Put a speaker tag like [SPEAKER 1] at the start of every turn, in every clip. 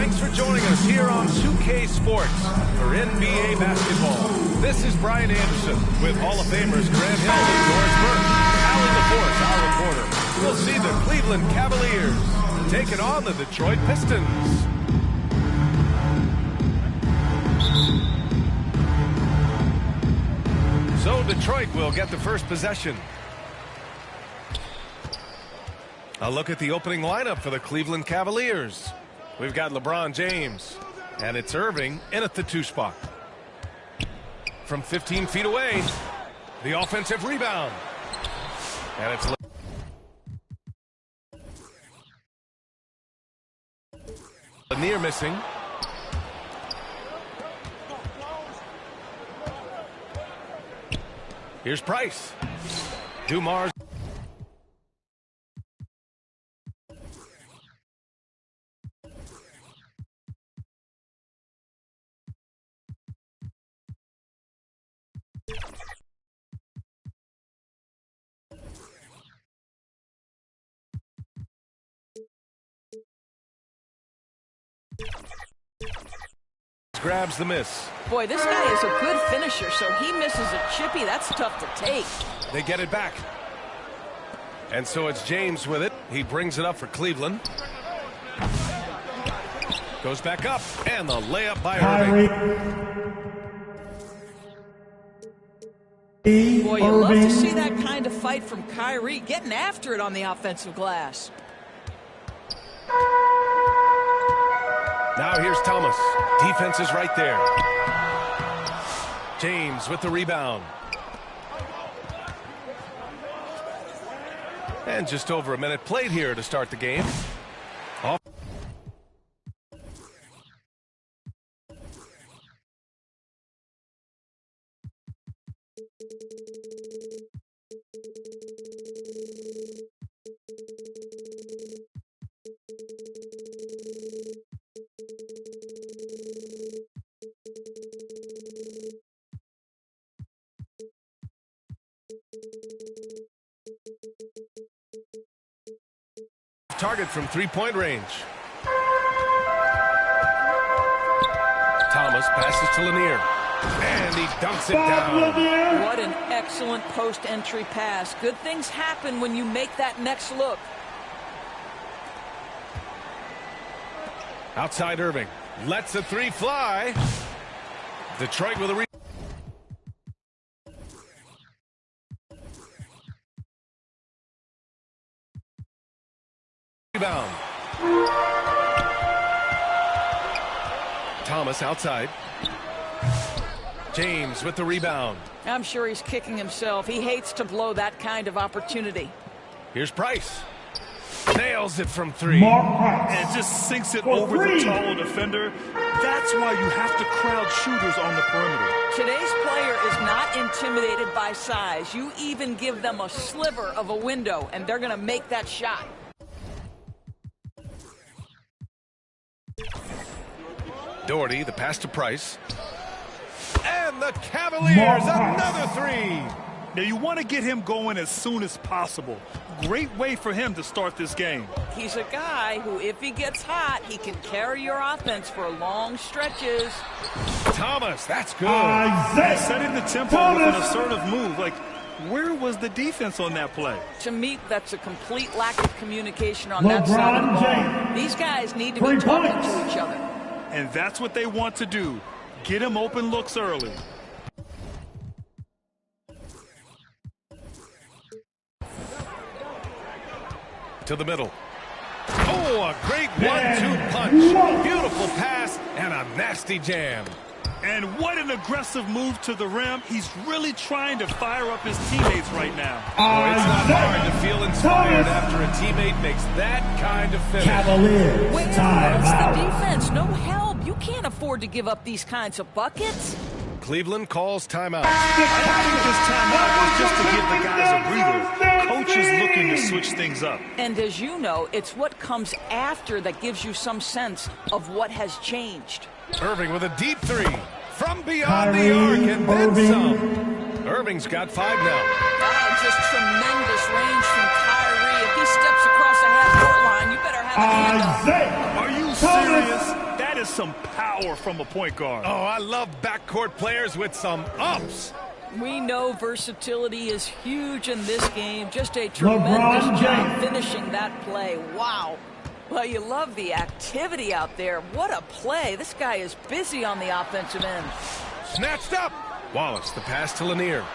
[SPEAKER 1] Thanks for joining us here on 2K Sports for NBA basketball. This is Brian Anderson with Hall of Famers Grant Hill and Doris Burke. Allie LaForce, our reporter. We'll see the Cleveland Cavaliers taking on the Detroit Pistons. So Detroit will get the first possession. A look at the opening lineup for the Cleveland Cavaliers. We've got LeBron James, and it's Irving in at the 2 spot. From 15 feet away, the offensive rebound. And it's Lanier missing. Here's Price. Dumars. Grabs the miss.
[SPEAKER 2] Boy, this guy is a good finisher, so he misses a chippy. That's tough to take.
[SPEAKER 1] They get it back. And so it's James with it. He brings it up for Cleveland. Goes back up, and the layup by Irving.
[SPEAKER 2] Boy, you love to see that kind of fight from Kyrie, getting after it on the offensive glass.
[SPEAKER 1] Now here's Thomas. Defense is right there. James with the rebound. And just over a minute played here to start the game. Off. Target from three-point range. Thomas passes to Lanier. And he dunks it down.
[SPEAKER 2] What an excellent post-entry pass. Good things happen when you make that next look.
[SPEAKER 1] Outside Irving. Lets the three fly. Detroit with a rebound. Thomas outside. James with the rebound.
[SPEAKER 2] I'm sure he's kicking himself. He hates to blow that kind of opportunity.
[SPEAKER 1] Here's Price. Nails it from three.
[SPEAKER 3] And just sinks it over the tall defender. That's why you have to crowd shooters on the perimeter.
[SPEAKER 2] Today's player is not intimidated by size. You even give them a sliver of a window, and they're going to make that shot.
[SPEAKER 1] Doherty, the pass to Price. And the Cavaliers, another three.
[SPEAKER 3] Now, you want to get him going as soon as possible. Great way for him to start this game.
[SPEAKER 2] He's a guy who, if he gets hot, he can carry your offense for long stretches.
[SPEAKER 1] Thomas, that's good.
[SPEAKER 3] Setting the tempo with an assertive move. Like, where was the defense on that play?
[SPEAKER 2] To me, that's a complete lack of communication on that side of the ball. These guys need to be talking to each other.
[SPEAKER 3] And that's what they want to do. Get him open looks early.
[SPEAKER 1] To the middle. Oh, a great 1-2 punch. Beautiful pass and a nasty jam.
[SPEAKER 3] And what an aggressive move to the rim. He's really trying to fire up his teammates right now.
[SPEAKER 1] Oh, it's not hard to feel inspired after a teammate makes that kind of finish.
[SPEAKER 4] Cavaliers,
[SPEAKER 2] Where's the defense? No help. You can't afford to give up these kinds of buckets.
[SPEAKER 1] Cleveland calls timeout.
[SPEAKER 3] I don't think this timeout was just to give the guys a breather. Coach is looking to switch things up.
[SPEAKER 2] And as you know, it's what comes after that gives you some sense of what has changed.
[SPEAKER 1] Irving with a deep three from beyond the arc and then some. Irving's got 5 now.
[SPEAKER 2] Oh, just tremendous range from Kyrie. If he steps across the half-court line, you better have a hand up.
[SPEAKER 3] Are you serious? is some power from a point guard.
[SPEAKER 1] Oh, I love backcourt players with some ups.
[SPEAKER 2] We know versatility is huge in this game. Just a tremendous job finishing that play. Wow. Well, you love the activity out there. What a play. This guy is busy on the offensive end.
[SPEAKER 1] Snatched up. Wallace, the pass to Lanier.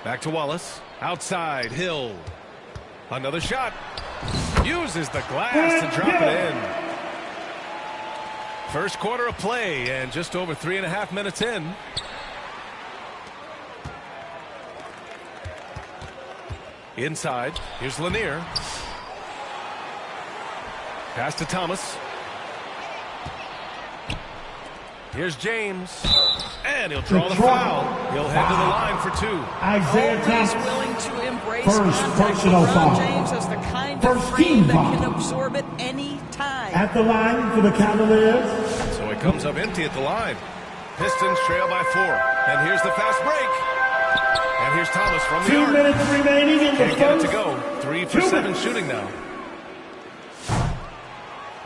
[SPEAKER 1] Back to Wallace. Outside, Hill. Another shot. Uses the glass to drop it in. First quarter of play and just over 3.5 minutes in. Inside, here's Lanier. Pass to Thomas. Here's James. And he'll draw the foul. He'll head to the line for two.
[SPEAKER 2] Isaiah Thomas willing to embrace contact. LeBron James as the kind of frame that can absorb it any time.
[SPEAKER 4] At the line for the Cavaliers.
[SPEAKER 1] So it comes up empty at the line. Pistons trail by 4. And here's the fast break. And here's Thomas from the
[SPEAKER 4] 2
[SPEAKER 1] arc.
[SPEAKER 4] minutes remaining in the
[SPEAKER 1] Can't get it to go. 3 for 7 shooting now.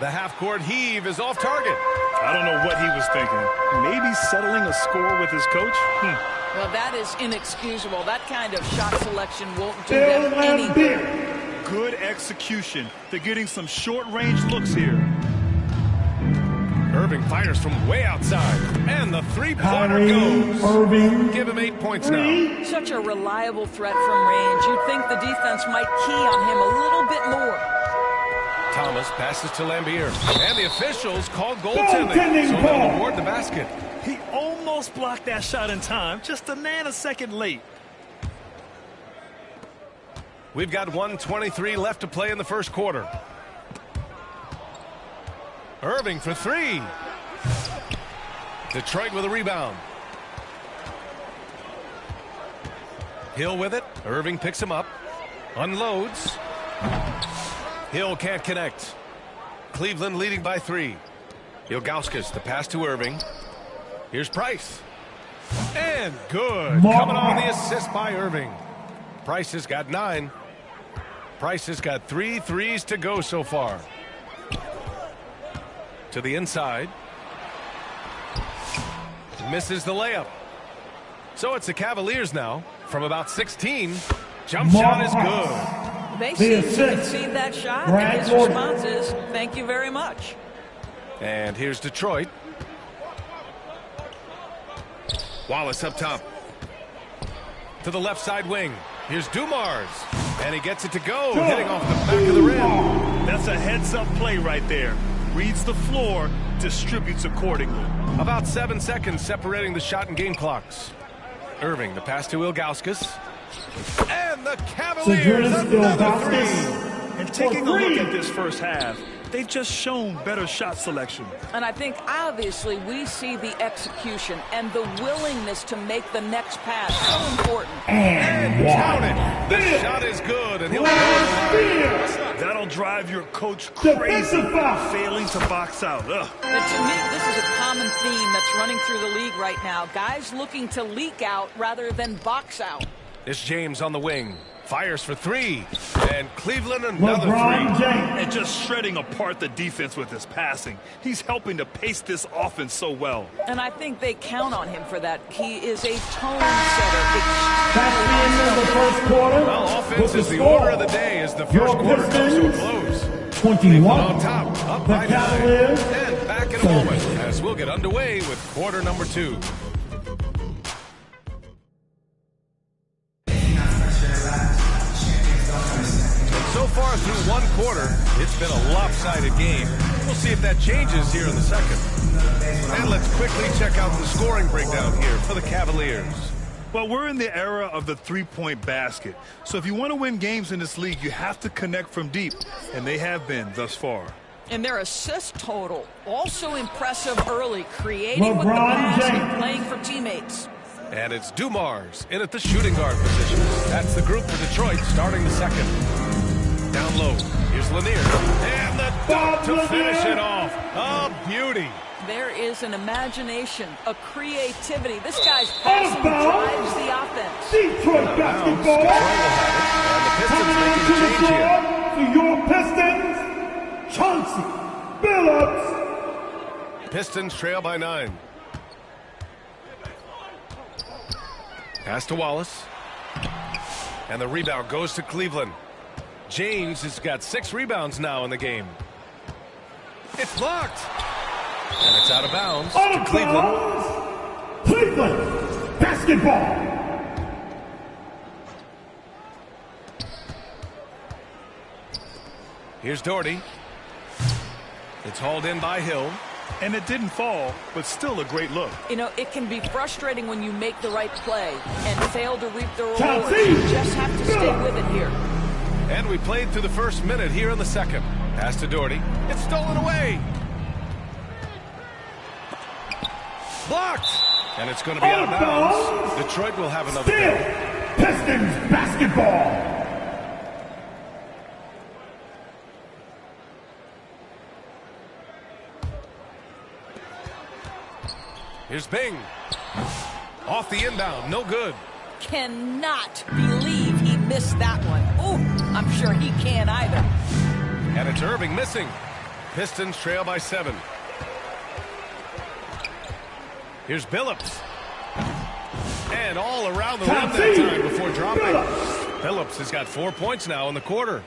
[SPEAKER 1] The half-court heave is off target.
[SPEAKER 3] I don't know what he was thinking. Maybe settling a score with his coach?
[SPEAKER 2] Well, that is inexcusable. That kind of shot selection won't do them any good.
[SPEAKER 3] Good execution. They're getting some short-range looks here.
[SPEAKER 1] Irving fires from way outside. And the three-pointer goes.
[SPEAKER 4] Irving.
[SPEAKER 1] Give him 8 points now.
[SPEAKER 2] Such a reliable threat from range. You'd think the defense might key on him a little bit more.
[SPEAKER 1] Thomas passes to Lambier. And the officials called goaltending. So they'll award the basket.
[SPEAKER 3] He almost blocked that shot in time. Just a nanosecond late.
[SPEAKER 1] We've got 1:23 left to play in the first quarter. Irving for 3. Detroit with a rebound. Hill with it. Irving picks him up. Unloads. Hill can't connect. Cleveland leading by 3. Ilgauskas, the pass to Irving. Here's Price. And good. Coming on the assist by Irving. Price has got 9. Price has got 3 threes to go so far. To the inside. Misses the layup. So it's the Cavaliers now. From about 16. Jump shot is good.
[SPEAKER 2] They seem to concede that shot, and his response is, thank you very much.
[SPEAKER 1] And here's Detroit. Wallace up top. To the left side wing. Here's Dumars. And he gets it to go, hitting off the back of the rim.
[SPEAKER 3] That's a heads-up play right there. Reads the floor, distributes accordingly.
[SPEAKER 1] About 7 seconds separating the shot and game clocks. Irving, the pass to Ilgauskas. And the Cavaliers, another 3.
[SPEAKER 3] And taking a look at this first half, they've just shown better shot selection.
[SPEAKER 2] And I think, obviously, we see the execution and the willingness to make the next pass so important.
[SPEAKER 1] And count it. The shot is good, and he'll go.
[SPEAKER 3] That'll drive your coach crazy, failing to box out.
[SPEAKER 2] To me, this is a common theme that's running through the league right now. Guys looking to leak out rather than box out.
[SPEAKER 1] It's James on the wing. Fires for 3. And Cleveland another 3.
[SPEAKER 3] And just shredding apart the defense with his passing. He's helping to pace this offense so well.
[SPEAKER 2] And I think they count on him for that. He is a tone setter.
[SPEAKER 4] That's the end of the first quarter.
[SPEAKER 1] Well, offense is the order of the day as the first quarter comes to a close.
[SPEAKER 4] 21.
[SPEAKER 1] On top, up by 9. And back in a moment as we'll get underway with quarter number 2. So far through one quarter, it's been a lopsided game. We'll see if that changes here in the second. And let's quickly check out the scoring breakdown here for the Cavaliers.
[SPEAKER 3] Well, we're in the era of the three-point basket. So if you want to win games in this league, you have to connect from deep. And they have been thus far.
[SPEAKER 2] And their assist total, also impressive early, creating with the pass and playing for teammates.
[SPEAKER 1] And it's Dumars in at the shooting guard position. That's the group for Detroit starting the second. Down low, here's Lanier. And the dunk to finish it off. A beauty.
[SPEAKER 2] There is an imagination, a creativity. This guy's passing drives the offense.
[SPEAKER 4] Detroit basketball.
[SPEAKER 1] And the Pistons making a change here.
[SPEAKER 4] For your Pistons, Chauncey Billups
[SPEAKER 1] Pistons trail by 9. Pass to Wallace. And the rebound goes to Cleveland. James has got 6 rebounds now in the game. It's blocked. And it's out of bounds to Cleveland.
[SPEAKER 4] Cleveland basketball.
[SPEAKER 1] Here's Doherty. It's hauled in by Hill.
[SPEAKER 3] And it didn't fall, but still a great look.
[SPEAKER 2] You know, it can be frustrating when you make the right play and fail to reap the reward. You just have to stay with it here.
[SPEAKER 1] And we played through the first minute here in the second. Pass to Doherty. It's stolen away. Blocked. And it's going to be out of bounds. Detroit will have another
[SPEAKER 4] Still, Pistons basketball.
[SPEAKER 1] Here's Bing. Off the inbound. No good.
[SPEAKER 2] Cannot believe he missed that one. Oh, I'm sure he can't either.
[SPEAKER 1] And it's Irving missing. Pistons trail by 7. Here's Billups. And all around the rim that time before dropping. Billups has got 4 points now in the quarter.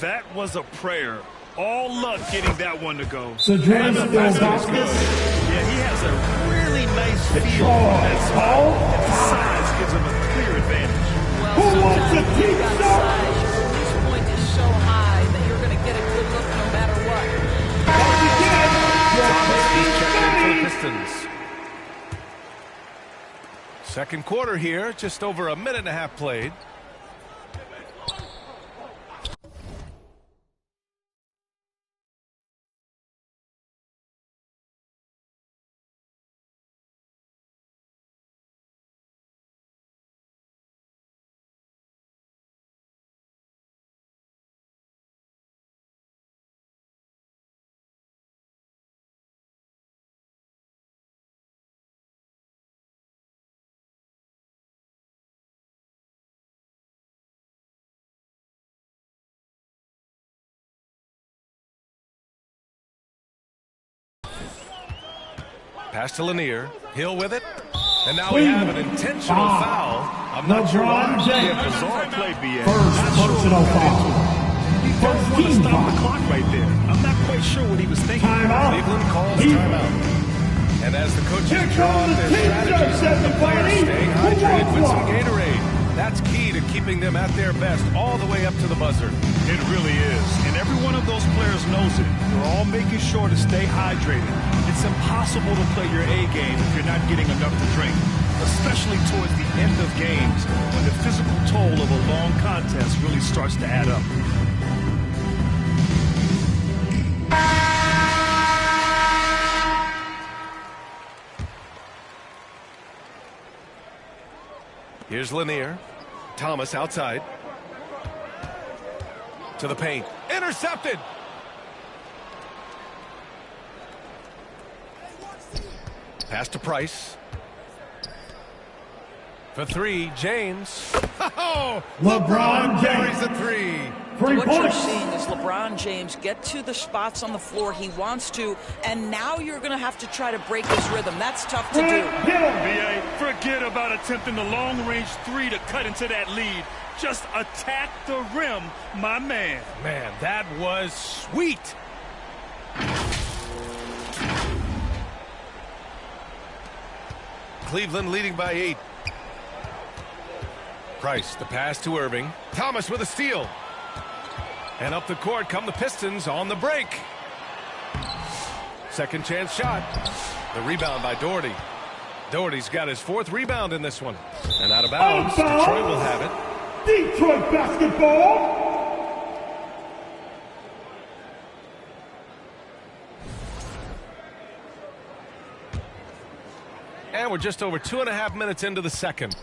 [SPEAKER 3] That was a prayer. All luck getting that one to go.
[SPEAKER 4] So James
[SPEAKER 3] Yeah, he has a really nice feel for that spot, and his size gives him a clear advantage.
[SPEAKER 2] Well,
[SPEAKER 4] Who wants
[SPEAKER 2] sometimes
[SPEAKER 4] to
[SPEAKER 2] when you've
[SPEAKER 4] keep
[SPEAKER 2] got
[SPEAKER 4] up?
[SPEAKER 2] size, your release point is so high that you're going to get a good look no matter what.
[SPEAKER 1] He's checking in for the Pistons. Second quarter here, just over a minute and a half played. Pass to Lanier. Hill with it. And now we have an intentional foul. I'm not sure why.
[SPEAKER 3] Yeah, bizarre play, BA.
[SPEAKER 4] First personal foul.
[SPEAKER 3] He doesn't want to stop the clock right there. I'm not quite sure what he was thinking.
[SPEAKER 1] Cleveland calls timeout. And as the coaches draw up their strategies, the players staying hydrated with some Gatorade. That's key to keeping them at their best all the way up to the buzzer.
[SPEAKER 3] It really is. And every one of those players knows it. They're all making sure to stay hydrated. It's impossible to play your A game if you're not getting enough to drink, especially towards the end of games when the physical toll of a long contest really starts to add up.
[SPEAKER 1] Here's Lanier. Thomas outside. To the paint. Intercepted. Pass to Price. For 3, James. Oh,
[SPEAKER 4] LeBron
[SPEAKER 1] carries
[SPEAKER 4] James.
[SPEAKER 1] a 3.
[SPEAKER 2] What you're seeing is LeBron James get to the spots on the floor he wants to, and now you're going to have to try to break his rhythm. That's tough to do.
[SPEAKER 3] BA, forget about attempting the long-range 3 to cut into that lead. Just attack the rim, my man.
[SPEAKER 1] Man, that was sweet. Cleveland leading by 8. Price, the pass to Irving. Thomas with a steal. And up the court come the Pistons on the break. Second chance shot. The rebound by Doherty. Doherty's got his 4th rebound in this one. And out of bounds, Detroit will have it.
[SPEAKER 4] Detroit basketball.
[SPEAKER 1] And we're just over 2.5 minutes into the second.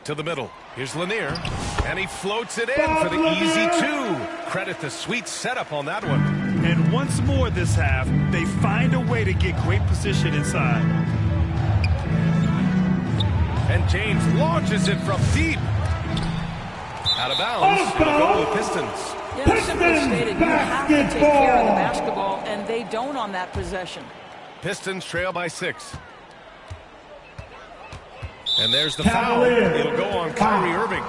[SPEAKER 1] To the middle. Here's Lanier. And he floats it in for the easy 2. Credit the sweet setup on that one.
[SPEAKER 3] And once more this half, they find a way to get great position inside.
[SPEAKER 1] And James launches it from deep. Out of bounds. It'll go to the Pistons.
[SPEAKER 2] Yeah, simply stated, you have to take care of the basketball, and they don't on that possession.
[SPEAKER 1] Pistons trail by 6. And there's the foul. It'll go on Kyrie Irving.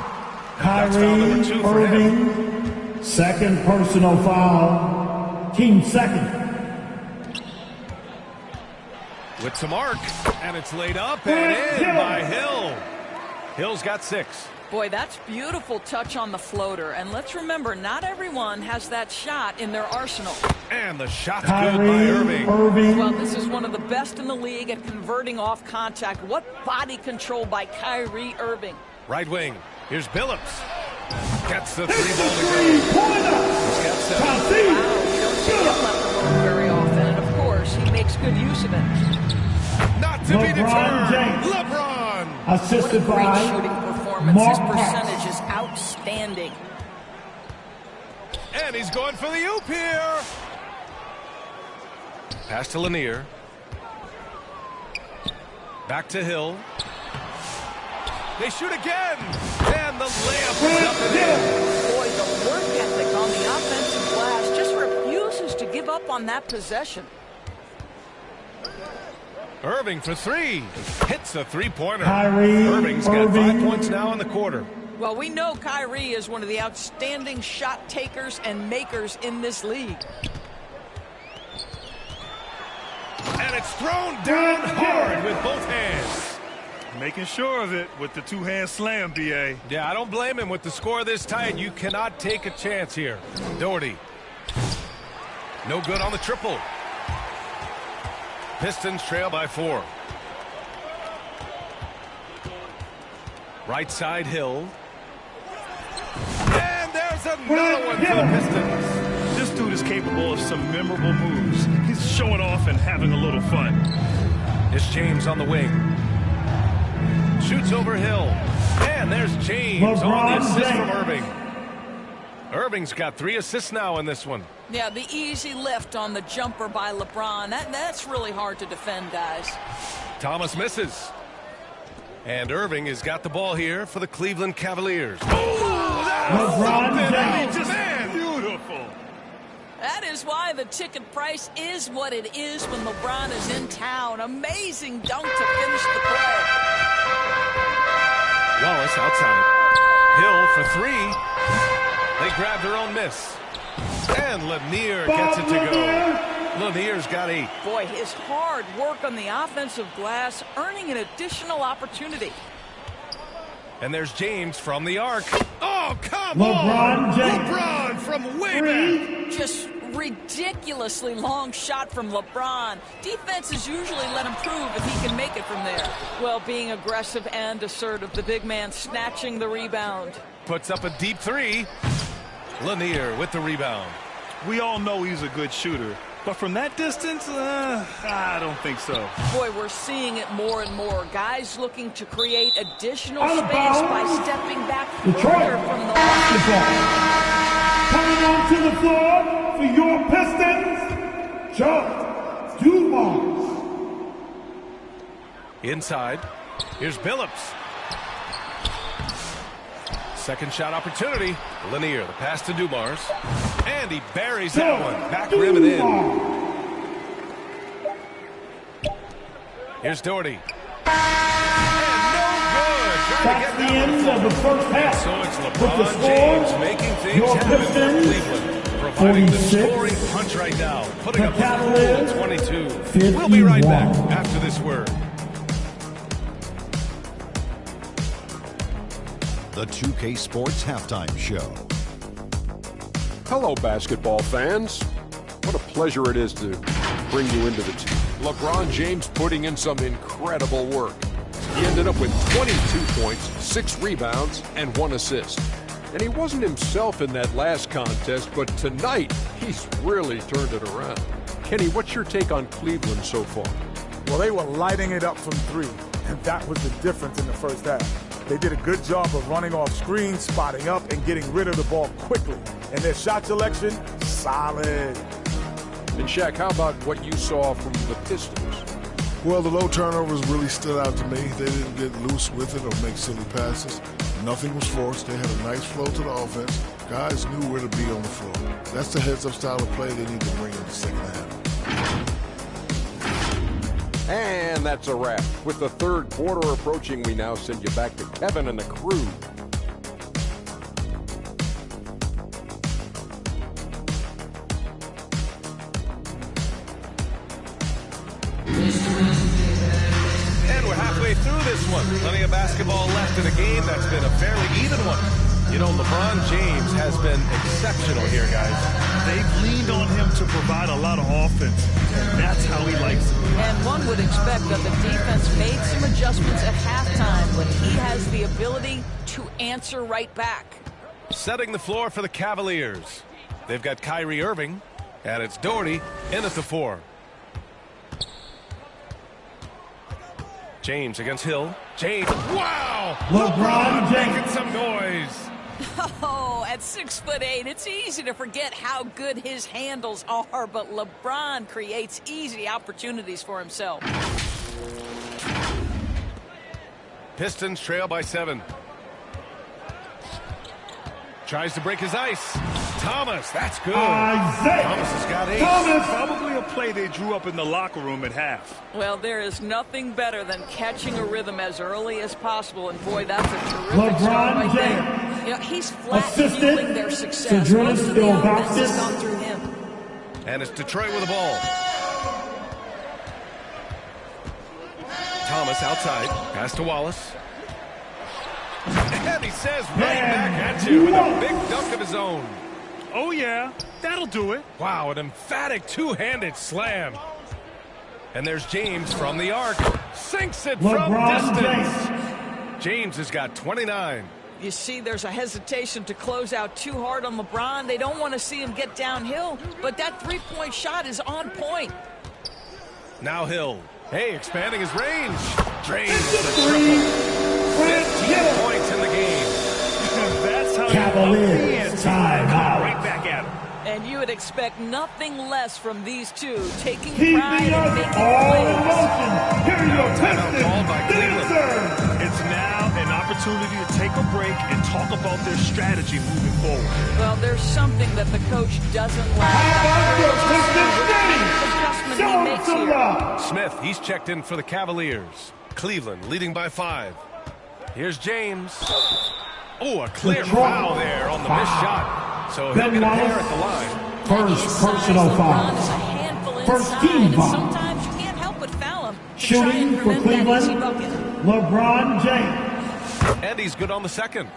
[SPEAKER 1] That's foul number 2 for him.
[SPEAKER 4] Second personal foul. Team second.
[SPEAKER 1] With some arc, and it's laid up and in by Hill. Hill's got 6.
[SPEAKER 2] Boy, that's beautiful touch on the floater. And let's remember, not everyone has that shot in their arsenal.
[SPEAKER 1] And the shot's good by Irving.
[SPEAKER 2] Well, this is one of the best in the league at converting off contact. What body control by Kyrie Irving.
[SPEAKER 1] Right wing. Here's Billups. Gets the 3-ball to go. He's got 7.
[SPEAKER 2] Wow, you don't see him left alone very often. And, of course, he makes good use of it.
[SPEAKER 1] Not to be deterred. LeBron.
[SPEAKER 4] Assisted
[SPEAKER 2] What a
[SPEAKER 4] by
[SPEAKER 2] great shooting performance. His percentage is outstanding.
[SPEAKER 1] And he's going for the oop here. Pass to Lanier. Back to Hill. They shoot again. And the layup is up and in.
[SPEAKER 2] Boy, the work ethic on the offensive glass just refuses to give up on that possession.
[SPEAKER 1] Irving for 3. Hits a 3-pointer.
[SPEAKER 4] Kyrie
[SPEAKER 1] Irving's got 5
[SPEAKER 4] Irving.
[SPEAKER 1] points now in the quarter.
[SPEAKER 2] Well, we know Kyrie is one of the outstanding shot takers and makers in this league.
[SPEAKER 1] And it's thrown down hard with both hands.
[SPEAKER 3] Making sure of it with the 2-hand slam, B.A.
[SPEAKER 1] Yeah, I don't blame him. With the score this tight, you cannot take a chance here. Doherty. No good on the triple. Pistons trail by 4. Right side, Hill. And there's another one for the Pistons.
[SPEAKER 3] This dude is capable of some memorable moves. He's showing off and having a little fun.
[SPEAKER 1] It's James on the wing. Shoots over Hill. And there's James on the assist from Irving. Irving's got 3 assists now in this one.
[SPEAKER 2] Yeah, the easy lift on the jumper by LeBron. That's really hard to defend, guys.
[SPEAKER 1] Thomas misses. And Irving has got the ball here for the Cleveland Cavaliers. Oh,
[SPEAKER 4] LeBron
[SPEAKER 1] James. Man.
[SPEAKER 3] Beautiful.
[SPEAKER 2] That is why the ticket price is what it is when LeBron is in town. Amazing dunk to finish the play.
[SPEAKER 1] Wallace outside. Hill for 3. They grab their own miss. And Lanier gets it to go. Lanier's got 8.
[SPEAKER 2] Boy, his hard work on the offensive glass earning an additional opportunity.
[SPEAKER 1] And there's James from the arc. Oh, come
[SPEAKER 4] LeBron
[SPEAKER 1] on!
[SPEAKER 4] James.
[SPEAKER 1] LeBron from way back.
[SPEAKER 2] Just ridiculously long shot from LeBron. Defenses usually let him prove if he can make it from there. Well, being aggressive and assertive, the big man snatching the rebound.
[SPEAKER 1] Puts up a deep 3. Lanier with the rebound.
[SPEAKER 3] We all know he's a good shooter, but from that distance, I don't think so.
[SPEAKER 2] Boy, we're seeing it more and more. Guys looking to create additional space by stepping back further from the line.
[SPEAKER 4] Coming onto the floor for your Pistons, Joe Dumars.
[SPEAKER 1] Inside. Here's Billups. Second shot opportunity. Lanier, the pass to Dumars. And he buries that one. Back rim and in. Here's Doherty. And no good. Trying to get
[SPEAKER 4] That's the end of the first half.
[SPEAKER 1] So it's
[SPEAKER 4] With the
[SPEAKER 1] LeBron
[SPEAKER 4] score,
[SPEAKER 1] James making things
[SPEAKER 4] your
[SPEAKER 1] happen for
[SPEAKER 4] Pistons,
[SPEAKER 1] Cleveland. Providing the
[SPEAKER 4] 46,
[SPEAKER 1] scoring punch right now. Putting
[SPEAKER 4] the
[SPEAKER 1] up
[SPEAKER 4] Cavaliers,
[SPEAKER 1] a 22. We'll be right back after this word.
[SPEAKER 5] The 2K Sports Halftime Show.
[SPEAKER 6] Hello, basketball fans. What a pleasure it is to bring you into the team. LeBron James putting in some incredible work. He ended up with 22 points, 6 rebounds, and 1 assist. And he wasn't himself in that last contest, but tonight, he's really turned it around. Kenny, what's your take on Cleveland so far?
[SPEAKER 7] Well, they were lighting it up from 3, and that was the difference in the first half. They did a good job of running off screens, spotting up, and getting rid of the ball quickly. And their shot selection, solid.
[SPEAKER 6] And Shaq, how about what you saw from the Pistons?
[SPEAKER 8] Well, the low turnovers really stood out to me. They didn't get loose with it or make silly passes. Nothing was forced. They had a nice flow to the offense. Guys knew where to be on the floor. That's the heads-up style of play they need to bring in the second half.
[SPEAKER 6] And that's a wrap. With the third quarter approaching, we now send you back to Kevin and the crew.
[SPEAKER 1] And we're halfway through this one. Plenty of basketball left in a game that's been a fairly even one. You know, LeBron James has been exceptional here, guys.
[SPEAKER 3] They've leaned on him to provide a lot of offense, and that's how he likes it.
[SPEAKER 2] And one would expect that the defense made some adjustments at halftime, but he has the ability to answer right back.
[SPEAKER 1] Setting the floor for the Cavaliers. They've got Kyrie Irving, and it's Doherty in at the 4. James against Hill. James. Wow!
[SPEAKER 4] LeBron James
[SPEAKER 1] making some noise.
[SPEAKER 2] Oh, at 6'8", it's easy to forget how good his handles are, but LeBron creates easy opportunities for himself.
[SPEAKER 1] Pistons trail by 7. Tries to break his ice. Thomas, that's good. Thomas has got 8.
[SPEAKER 3] Probably a play they drew up in the locker room at half.
[SPEAKER 2] Well, there is nothing better than catching a rhythm as early as possible, and boy, that's a terrific start right there. You know, he's flat fueling their success. Most of the offense has gone through him.
[SPEAKER 1] And it's Detroit with the ball. Thomas outside. Pass to Wallace. And he says right back at you with a big dunk of his own.
[SPEAKER 3] Oh, yeah, that'll do it.
[SPEAKER 1] Wow, an emphatic two-handed slam. And there's James from the arc. Sinks it from distance. James has got 29.
[SPEAKER 2] You see, there's a hesitation to close out too hard on LeBron. They don't want to see him get downhill, but that three-point shot is on point.
[SPEAKER 1] Now Hill. Hey, expanding his range. Drains the triple. 15 points in the game.
[SPEAKER 3] That's how
[SPEAKER 4] Cavaliers time out.
[SPEAKER 3] Right back at him.
[SPEAKER 2] And you would expect nothing less from these two, taking
[SPEAKER 4] Keeping
[SPEAKER 2] pride in
[SPEAKER 4] us
[SPEAKER 2] making
[SPEAKER 4] all in
[SPEAKER 2] plays.
[SPEAKER 4] motion. Here you go,
[SPEAKER 1] Called by Cleveland.
[SPEAKER 4] Pistons.
[SPEAKER 3] It's now an opportunity to take a break and talk about their strategy moving forward.
[SPEAKER 2] Well, there's something that the coach doesn't lack. Adjustment he makes here.
[SPEAKER 1] Smith, he's checked in for the Cavaliers. Cleveland leading by 5. Here's James. Oh, a clear foul there on the missed shot. So he'll get a pair at the line.
[SPEAKER 4] First personal foul. First team foul.
[SPEAKER 2] Sometimes you can't help but foul him.
[SPEAKER 4] Shooting for Cleveland, LeBron James.
[SPEAKER 1] And he's good on the second.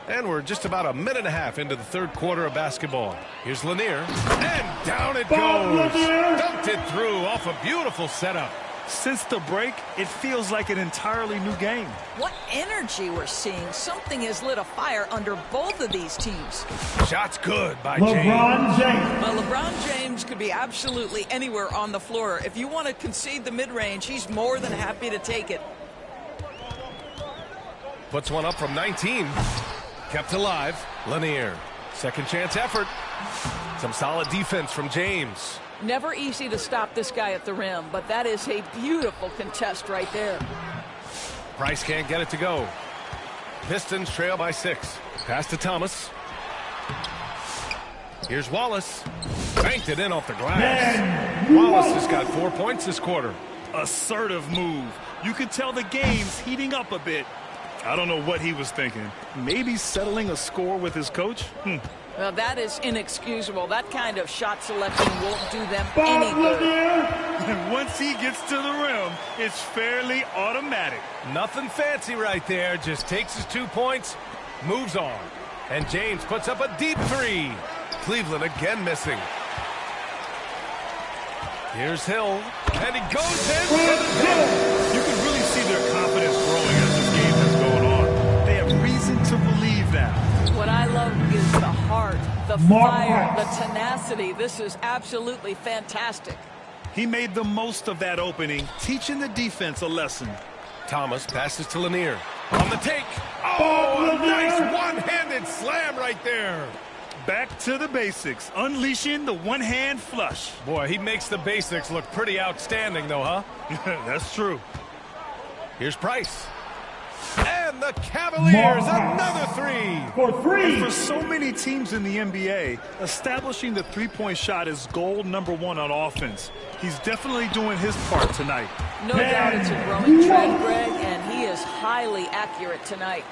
[SPEAKER 1] And we're just about a minute and a half into the third quarter of basketball. Here's Lanier. And down it goes. Dunked it through off a beautiful setup.
[SPEAKER 3] Since the break, it feels like an entirely new game.
[SPEAKER 2] What energy we're seeing. Something has lit a fire under both of these teams.
[SPEAKER 1] Shot's good by
[SPEAKER 4] LeBron
[SPEAKER 1] James.
[SPEAKER 4] James.
[SPEAKER 2] Well, LeBron James could be absolutely anywhere on the floor. If you want to concede the mid-range, he's more than happy to take it.
[SPEAKER 1] Puts one up from 19. Kept alive. Lanier. Second chance effort. Some solid defense from James.
[SPEAKER 2] Never easy to stop this guy at the rim, but that is a beautiful contest right there.
[SPEAKER 1] Price can't get it to go. Pistons trail by 6. Pass to Thomas. Here's Wallace. Banked it in off the glass. Wallace has got 4 points this quarter.
[SPEAKER 3] Assertive move. You can tell the game's heating up a bit. I don't know what he was thinking. Maybe settling a score with his coach?
[SPEAKER 2] Well, that is inexcusable. That kind of shot selection won't do them any good.
[SPEAKER 3] And once he gets to the rim, it's fairly automatic.
[SPEAKER 1] Nothing fancy right there. Just takes his 2 points, moves on. And James puts up a deep 3. Cleveland again missing. Here's Hill. And he goes in for the dunk.
[SPEAKER 3] You can really see their confidence growing as this game has gone on. They have reason to believe that.
[SPEAKER 2] What I love is the heart, the fire, the tenacity. This is absolutely fantastic.
[SPEAKER 3] He made the most of that opening, teaching the defense a lesson.
[SPEAKER 1] Thomas passes to Lanier. On the take. Oh, a nice one-handed slam right there.
[SPEAKER 3] Back to the basics, unleashing the one-hand flush.
[SPEAKER 1] Boy, he makes the basics look pretty outstanding, though, huh?
[SPEAKER 3] That's true.
[SPEAKER 1] Here's Price. And the Cavaliers, another three.
[SPEAKER 4] For three.
[SPEAKER 3] And for so many teams in the NBA, establishing the three-point shot is goal number one on offense. He's definitely doing his part tonight.
[SPEAKER 2] No doubt it's a growing trend, Greg, and he is highly accurate tonight.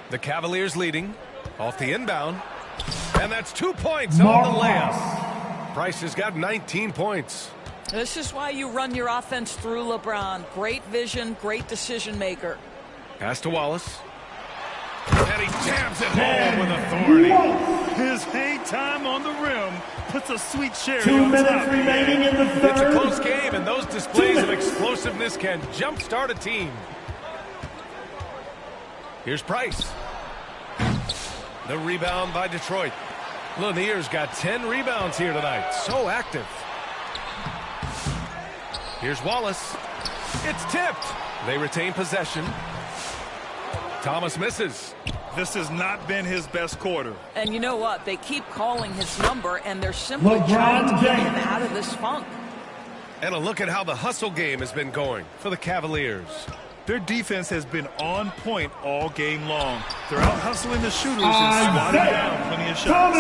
[SPEAKER 1] The Cavaliers leading off the inbound. And that's 2 points on the layup. Price has got 19 points.
[SPEAKER 2] This is why you run your offense through LeBron. Great vision, great decision maker.
[SPEAKER 1] Pass to Wallace. And he jams it home with authority.
[SPEAKER 3] His hang time on the rim puts a sweet cherry
[SPEAKER 4] 2
[SPEAKER 3] on
[SPEAKER 4] minutes
[SPEAKER 3] top.
[SPEAKER 4] remaining in the
[SPEAKER 1] It's a
[SPEAKER 4] third.
[SPEAKER 1] close game, and those displays of explosiveness can jumpstart a team. Here's Price. The rebound by Detroit. Lanier's got 10 rebounds here tonight. So active. Here's Wallace. It's tipped. They retain possession. Thomas misses.
[SPEAKER 3] This has not been his best quarter.
[SPEAKER 2] And you know what? They keep calling his number, and they're simply trying to get him out of this funk.
[SPEAKER 1] And a look at how the hustle game has been going for the Cavaliers.
[SPEAKER 3] Their defense has been on point all game long. They're out hustling the shooters and swatting down plenty of shots.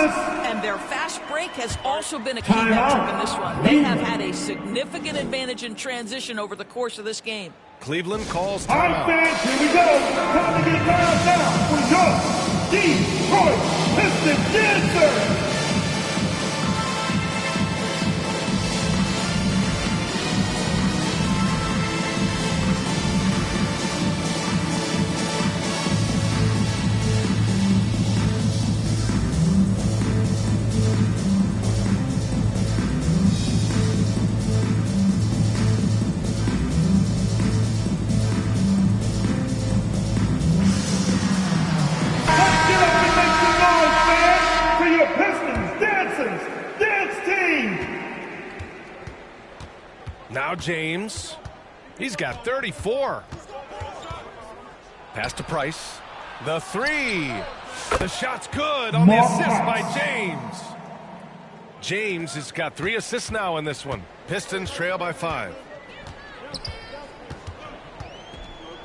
[SPEAKER 2] And their fast break has also been a key metric in this one. They have had a significant advantage in transition over the course of this game.
[SPEAKER 1] Cleveland calls
[SPEAKER 4] All right,
[SPEAKER 1] timeout.
[SPEAKER 4] fans, here we go. Time to get down now for your Detroit Pistons dancers.
[SPEAKER 1] Now James. He's got 34. Pass to Price. The three. The shot's good on the assist by James. James has got 3 assists now in this one. Pistons trail by 5.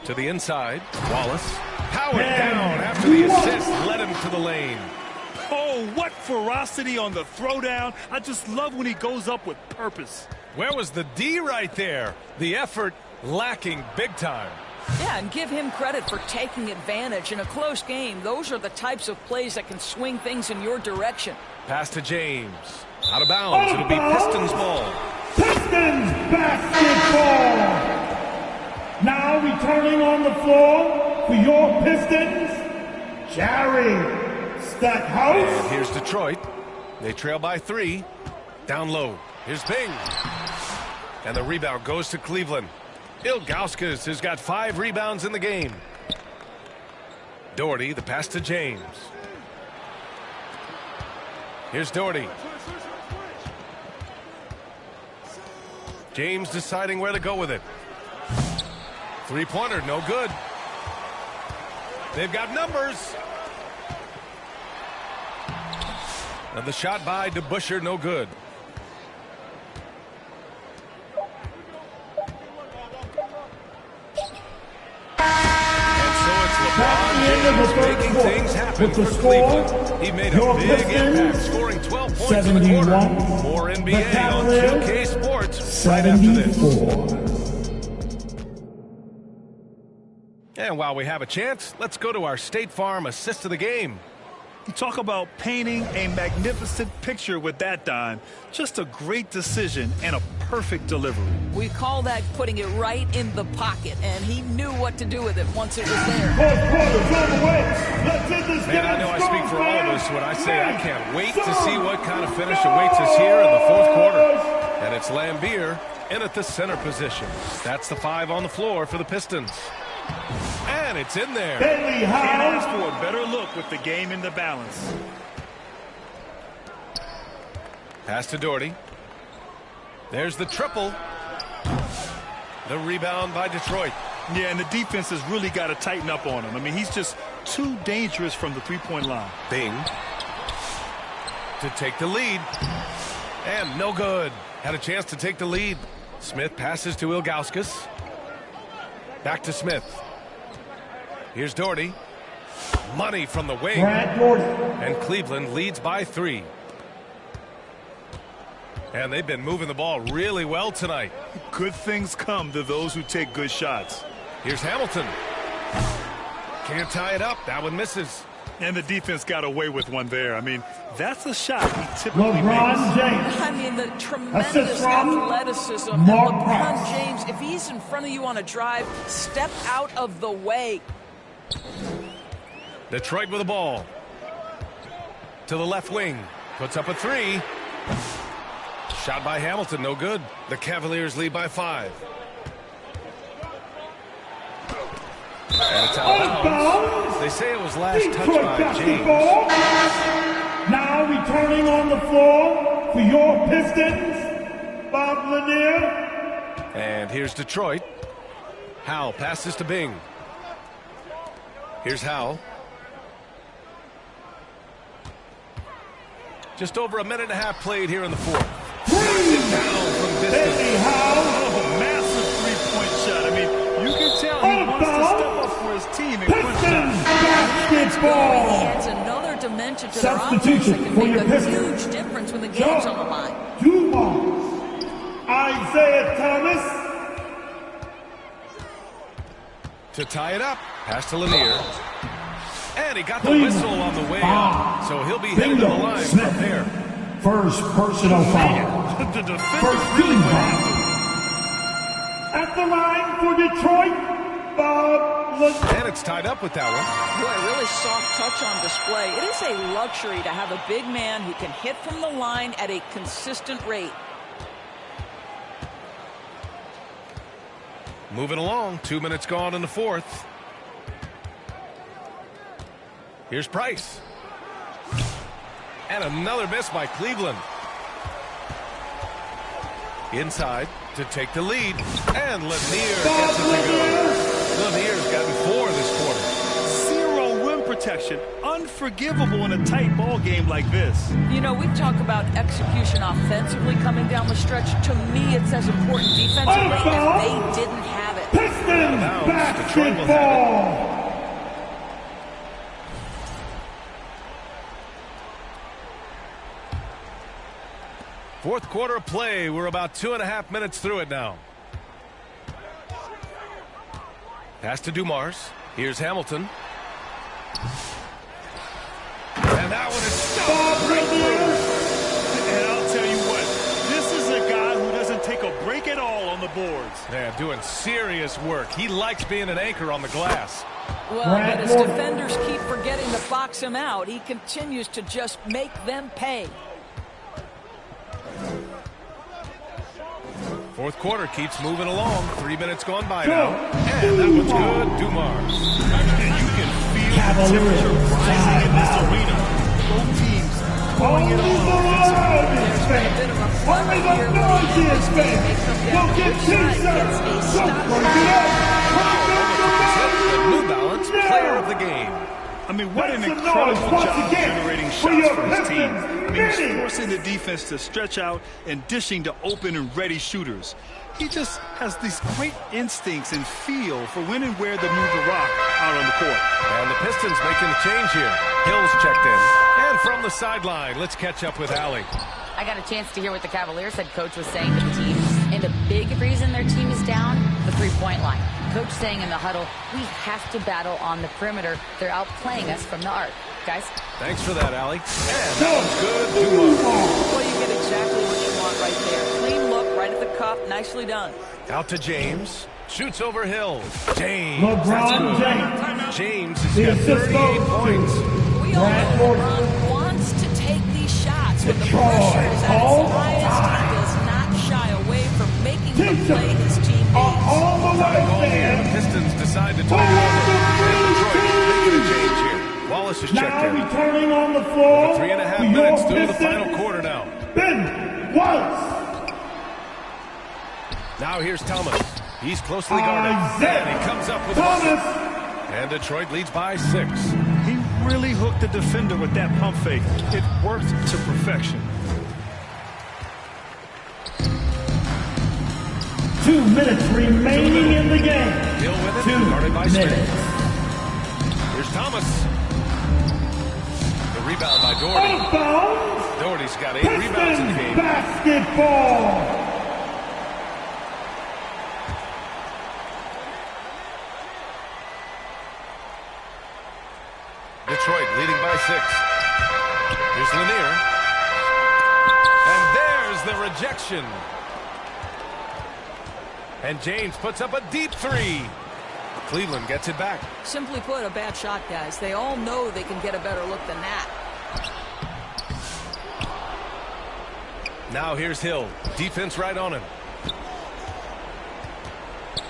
[SPEAKER 1] To the inside. Wallace. Powered down after the assist. Led him to the lane.
[SPEAKER 3] Oh, what ferocity on the throwdown. I just love when he goes up with purpose.
[SPEAKER 1] Where was the D right there? The effort lacking big time.
[SPEAKER 2] Yeah, and give him credit for taking advantage in a close game. Those are the types of plays that can swing things in your direction.
[SPEAKER 1] Pass to James. Out of bounds. It'll be Pistons ball.
[SPEAKER 4] Pistons basketball. Now returning on the floor for your Pistons, Jerry Stackhouse.
[SPEAKER 1] And here's Detroit. They trail by 3. Down low. Here's Bing. And the rebound goes to Cleveland. Ilgauskas has got 5 rebounds in the game. Doherty, the pass to James. Here's Doherty. James deciding where to go with it. 3-pointer, no good. They've got numbers. And the shot by DeBusschere, no good. Making things happen for Cleveland. He made a big impact, scoring 12 points in the quarter. More NBA on 2K Sports right after this. And while we have a chance, let's go to our State Farm assist of the game.
[SPEAKER 3] You talk about painting a magnificent picture with that dime. Just a great decision and a perfect delivery.
[SPEAKER 2] We call that putting it right in the pocket, and he knew what to do with it once it was there.
[SPEAKER 1] Man, I know I speak for all of us when I say I can't wait to see what kind of finish awaits us here in the 4th quarter. And it's Lambier in at the center position. That's the 5 on the floor for the Pistons. And it's in there.
[SPEAKER 3] Can't ask for a better look with the game in the balance.
[SPEAKER 1] Pass to Doherty. There's the triple. The rebound by Detroit.
[SPEAKER 3] Yeah, and the defense has really got to tighten up on him. I mean, he's just too dangerous from the three-point line.
[SPEAKER 1] Bing to take the lead. And no good. Had a chance to take the lead. Smith passes to Ilgauskas. Back to Smith. Here's Doherty. Money from the wing. And Cleveland leads by 3. And they've been moving the ball really well tonight.
[SPEAKER 3] Good things come to those who take good shots.
[SPEAKER 1] Here's Hamilton. Can't tie it up. That one misses.
[SPEAKER 3] And the defense got away with one there. I mean, that's a shot he typically makes.
[SPEAKER 2] I mean, the tremendous athleticism. And LeBron James, if he's in front of you on a drive, step out of the way.
[SPEAKER 1] Detroit with the ball. To the left wing. Puts up a 3. Shot by Hamilton, no good. The Cavaliers lead by 5. And it's out of bounds. They say it was last touched by James.
[SPEAKER 4] Now returning on the floor for your Pistons, Bob Lanier.
[SPEAKER 1] And here's Detroit. Howell passes to Bing. Here's Howell. Just over a minute and a half played here in the 4th. Down from distance.
[SPEAKER 3] Oh, massive three-point shot. I mean, you can tell he wants to step up for his team and crunch time.
[SPEAKER 2] He adds another dimension to their offense that can make a huge difference when the game's on the line.
[SPEAKER 4] Dumars. Isaiah Thomas.
[SPEAKER 1] To tie it up. Pass to Lanier. And he got the whistle on the way up. So he'll be headed to the line from there.
[SPEAKER 4] First personal foul.
[SPEAKER 3] The defender
[SPEAKER 4] First
[SPEAKER 3] really
[SPEAKER 4] team
[SPEAKER 3] went
[SPEAKER 4] foul. At the line for Detroit, Bob Lanier.
[SPEAKER 1] And it's tied up with that one.
[SPEAKER 2] Boy, really soft touch on display. It is a luxury to have a big man who can hit from the line at a consistent rate.
[SPEAKER 1] Moving along. 2 minutes gone in the 4th. Here's Price. And another miss by Cleveland. Inside to take the lead. And Lanier gets it to go. Lanier's gotten 4 this quarter.
[SPEAKER 3] 0 rim protection. Unforgivable in a tight ball game like this.
[SPEAKER 2] You know, we talk about execution offensively coming down the stretch. To me, it's as important defensively as they didn't have it.
[SPEAKER 4] Pistons basketball.
[SPEAKER 1] Fourth quarter of play. We're about 2.5 minutes through it now. Pass to Dumars. Here's Hamilton. And that one is stopped right through.
[SPEAKER 3] And I'll tell you what, this is a guy who doesn't take a break at all on the boards.
[SPEAKER 1] Yeah, doing serious work. He likes being an anchor on the glass.
[SPEAKER 2] Well, but his defenders keep forgetting to box him out. He continues to just make them pay.
[SPEAKER 1] Fourth quarter keeps moving along. 3 minutes gone by now. And that one's good. Dumars.
[SPEAKER 3] And you can feel the temperature rising in this arena. Both teams going it all offensively.
[SPEAKER 4] Only the noisiest fans will get T-shirts. Don't break it up.
[SPEAKER 1] The New Balance Player of the Game.
[SPEAKER 3] I mean, what an incredible job generating shots for his team. I mean, he's forcing the defense to stretch out and dishing to open and ready shooters. He just has these great instincts and feel for when and where to move the rock out on the court.
[SPEAKER 1] And the Pistons making a change here. Hill's checked in. And from the sideline, let's catch up with Allie.
[SPEAKER 9] I got a chance to hear what the Cavaliers head coach was saying to the team. And the big reason their team is down, the three-point line. Coach saying in the huddle, we have to battle on the perimeter. They're outplaying us from the arc. Guys?
[SPEAKER 1] Thanks for that, Allie. And that one's good. Dumars.
[SPEAKER 2] Well, you get exactly what you want right there. Clean look, right at the cup. Nicely done.
[SPEAKER 1] Out to James. Shoots over Hill. James.
[SPEAKER 4] LeBron James.
[SPEAKER 1] James has got 38 points.
[SPEAKER 2] We all know LeBron wants to take these shots, but the pressure is at its highest. He does not shy away from making the play his team needs.
[SPEAKER 1] The Pistons decide to turn it over. Detroit making a change here. Wallace is checked in.
[SPEAKER 4] Now returning on the floor.
[SPEAKER 1] 3.5 minutes through the final quarter now.
[SPEAKER 4] Ben Wallace.
[SPEAKER 1] Now here's Thomas. He's closely guarded. And he comes up with
[SPEAKER 4] Thomas.
[SPEAKER 1] And Detroit leads by 6.
[SPEAKER 3] He really hooked the defender with that pump fake. It worked to perfection.
[SPEAKER 4] 2 minutes remaining in the game.
[SPEAKER 1] Hill with it, guarded by Smith. Here's Thomas. The rebound by Doherty. Doherty's got 8 rebounds in the game.
[SPEAKER 4] Basketball.
[SPEAKER 1] Detroit leading by 6. Here's Lanier. And there's the rejection. And James puts up a deep 3. Cleveland gets it back.
[SPEAKER 2] Simply put, a bad shot, guys. They all know they can get a better look than that.
[SPEAKER 1] Now here's Hill. Defense right on him.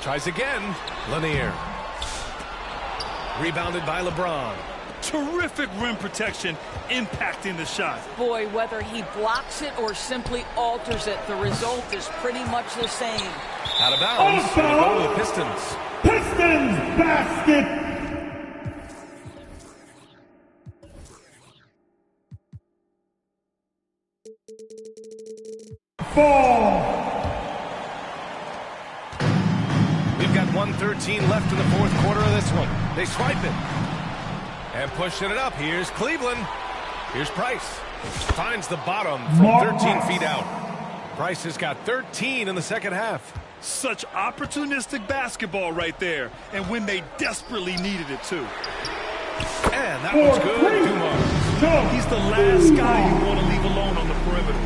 [SPEAKER 1] Tries again. Lanier. Rebounded by LeBron.
[SPEAKER 3] Terrific rim protection impacting the shot.
[SPEAKER 2] Boy, whether he blocks it or simply alters it, the result is pretty much the same.
[SPEAKER 1] Out of bounds. It'll go to the Pistons.
[SPEAKER 4] Pistons basket. Ball.
[SPEAKER 1] We've got 1:13 left in the fourth quarter of this one. They swipe it. And pushing it up. Here's Cleveland. Here's Price. Finds the bottom from 13 feet out. Price has got 13 in the second half.
[SPEAKER 3] Such opportunistic basketball right there. And when they desperately needed it, too.
[SPEAKER 1] And that one's good. Dumars.
[SPEAKER 3] He's the last guy you want to leave alone on the perimeter.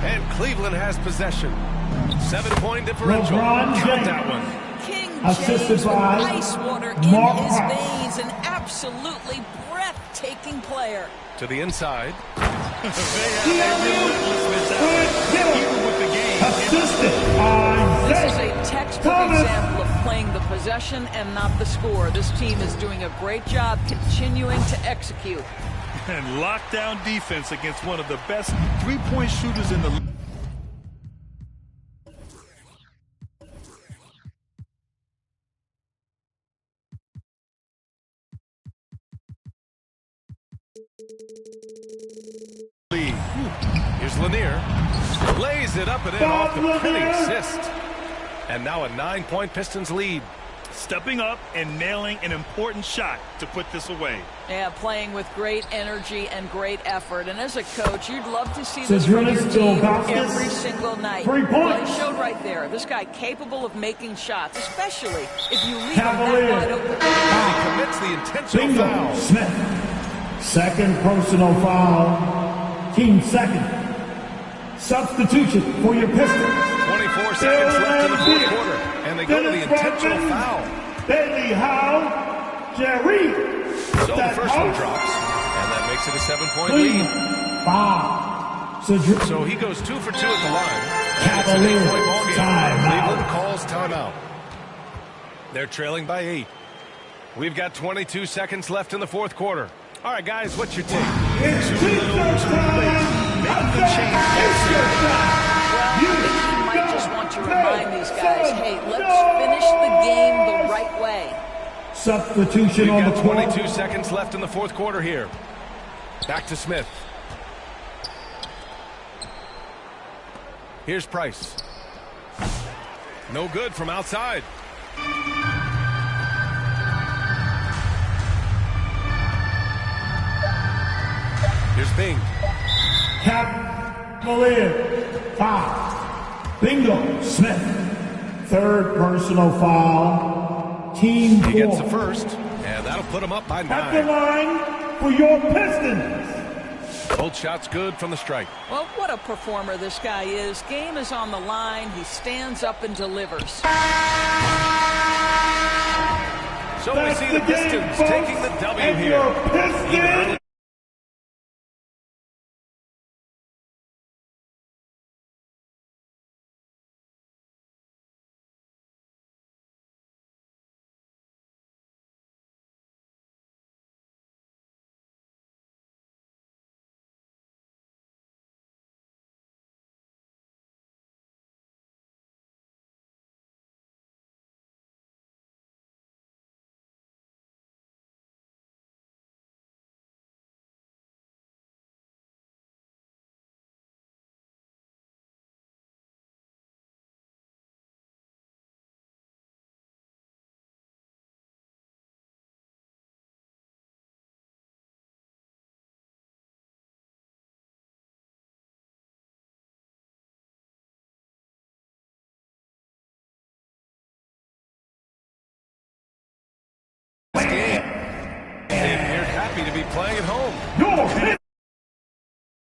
[SPEAKER 1] And Cleveland has possession. 7-point differential.
[SPEAKER 4] LeBron
[SPEAKER 1] Count
[SPEAKER 4] James.
[SPEAKER 1] that one.
[SPEAKER 2] King
[SPEAKER 4] Assisted
[SPEAKER 2] James with
[SPEAKER 4] by
[SPEAKER 2] ice water in
[SPEAKER 4] Mark
[SPEAKER 2] his
[SPEAKER 4] Price.
[SPEAKER 2] veins. An absolutely breathtaking player.
[SPEAKER 1] To the inside.
[SPEAKER 4] Assisted by
[SPEAKER 2] This is a textbook
[SPEAKER 4] Thomas.
[SPEAKER 2] example of playing the possession and not the score. This team is doing a great job continuing to execute.
[SPEAKER 3] And lockdown defense against one of the best three-point shooters in the league.
[SPEAKER 1] Here's Lanier. Lays it up and in off the pretty assist. And now a 9-point Pistons lead.
[SPEAKER 3] Stepping up and nailing an important shot to put this away.
[SPEAKER 2] Yeah, playing with great energy and great effort. And as a coach, you'd love to see this from your team every single night.
[SPEAKER 4] 3 points.
[SPEAKER 2] Well, he showed right there. This guy capable of making shots, especially if you leave him that wide open.
[SPEAKER 1] He commits the intentional
[SPEAKER 4] Bingo.
[SPEAKER 1] foul.
[SPEAKER 4] Smith. Second personal foul. Team second. Substitution for your Pistons.
[SPEAKER 1] 24 seconds left in the fourth quarter. And they go to the intentional foul.
[SPEAKER 4] Bailey Howe. Jerry.
[SPEAKER 1] So the first one drops. And that makes it a 7-point lead.
[SPEAKER 4] Five.
[SPEAKER 1] So he goes 2 for 2 at the line. And it's an
[SPEAKER 4] Cavaliers.
[SPEAKER 1] 8-point ball game.
[SPEAKER 4] Timeout.
[SPEAKER 1] Cleveland calls timeout. They're trailing by 8. We've got 22 seconds left in the fourth quarter. All right, guys, what's your take?
[SPEAKER 4] It's T-shirt time.
[SPEAKER 2] Well, maybe you might just want to remind these guys, hey, let's finish the game the right way.
[SPEAKER 4] Substitution
[SPEAKER 1] We've
[SPEAKER 4] on the
[SPEAKER 1] got
[SPEAKER 4] court.
[SPEAKER 1] 22 seconds left in the fourth quarter here. Back to Smith. Here's Price. No good from outside. Here's Bing.
[SPEAKER 4] Cavalier. Foul. Bingo. Smith. Third personal foul. Team
[SPEAKER 1] He gets the
[SPEAKER 4] four.
[SPEAKER 1] first, and that'll put him up by
[SPEAKER 4] At the
[SPEAKER 1] 9.
[SPEAKER 4] line for your Pistons.
[SPEAKER 1] Both shots good from the strike.
[SPEAKER 2] Well, what a performer this guy is. Game is on the line. He stands up and delivers.
[SPEAKER 1] So we
[SPEAKER 4] That's
[SPEAKER 1] see
[SPEAKER 4] the
[SPEAKER 1] the
[SPEAKER 4] game,
[SPEAKER 1] Pistons
[SPEAKER 4] folks.
[SPEAKER 1] taking the W
[SPEAKER 4] And
[SPEAKER 1] here.
[SPEAKER 4] your
[SPEAKER 1] Even
[SPEAKER 4] Pistons
[SPEAKER 1] early happy to be playing at home.
[SPEAKER 4] Your